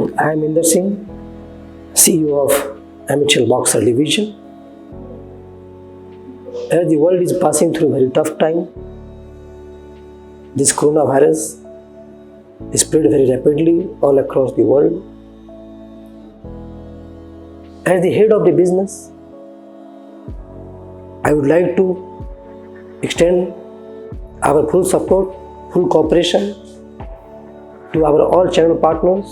I am Inder Singh, CEO of Amateur Boxer Division. As the world is passing through a very tough time, this coronavirus is spread very rapidly all across the world. As the head of the business, I would like to extend our full support, full cooperation to our all channel partners,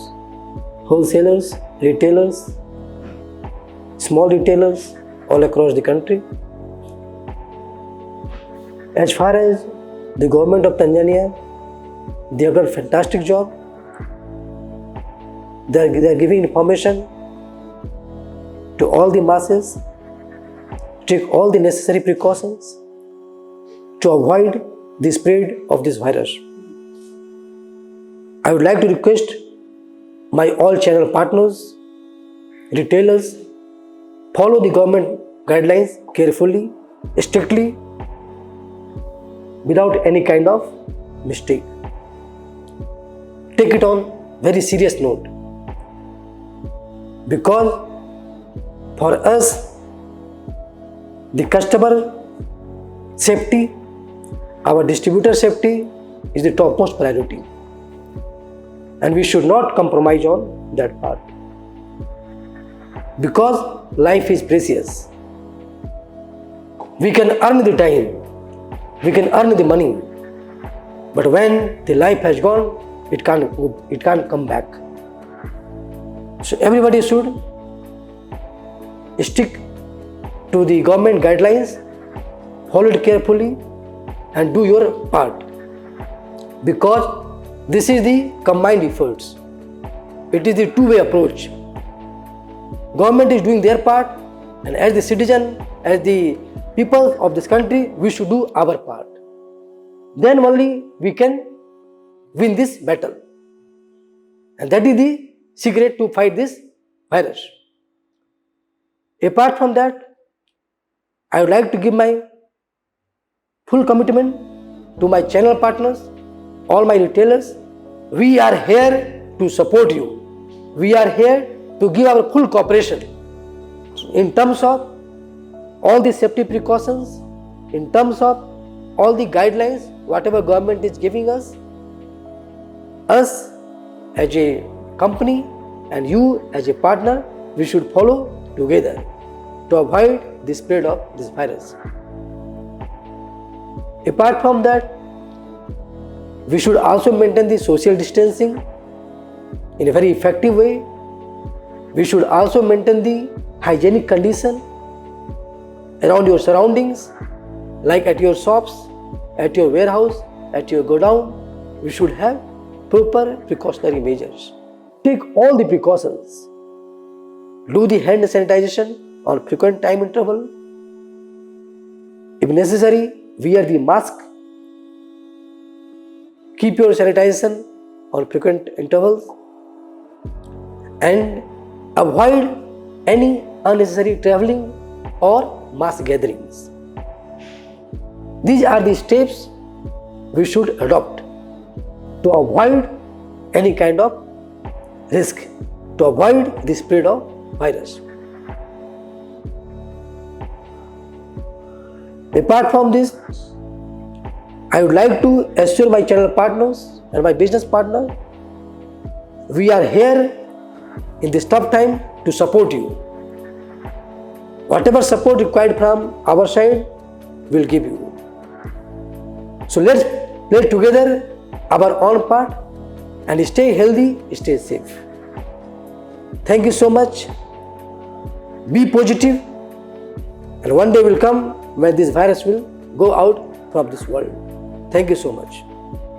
wholesalers, retailers, small retailers all across the country. As far as the government of Tanzania, they have done a fantastic job. They are giving information to all the masses, take all the necessary precautions to avoid the spread of this virus. I would like to request my all channel partners, retailers, follow the government guidelines carefully, strictly, without any kind of mistake. Take it on very serious note, because for us, the customer safety, our distributor safety is the topmost priority, and we should not compromise on that part, because life is precious. We can earn the time, we can earn the money, but when the life has gone, it can't come back. So everybody should stick to the government guidelines, follow it carefully, and do your part, because this is the combined efforts. It is the two-way approach. Government is doing their part, and as the citizen, as the people of this country, we should do our part. Then only we can win this battle. And that is the secret to fight this virus. Apart from that, I would like to give my full commitment to my channel partners, all my retailers. We are here to support you. We are here to give our full cooperation in terms of all the safety precautions, in terms of all the guidelines, whatever government is giving us as a company and you as a partner, we should follow together to avoid the spread of this virus. Apart from that, we should also maintain the social distancing in a very effective way. We should also maintain the hygienic condition around your surroundings, like at your shops, at your warehouse, at your godown. We should have proper precautionary measures. Take all the precautions. Do the hand sanitization on frequent time interval. If necessary, wear the mask. Keep your sanitization on frequent intervals, and avoid any unnecessary traveling or mass gatherings. These are the steps we should adopt to avoid any kind of risk, to avoid the spread of virus. Apart from this, I would like to assure my channel partners and my business partner, we are here in this tough time to support you. Whatever support required from our side, we'll give you. So let's play together our own part and stay healthy, stay safe. Thank you so much. Be positive, and one day will come when this virus will go out from this world. Thank you so much.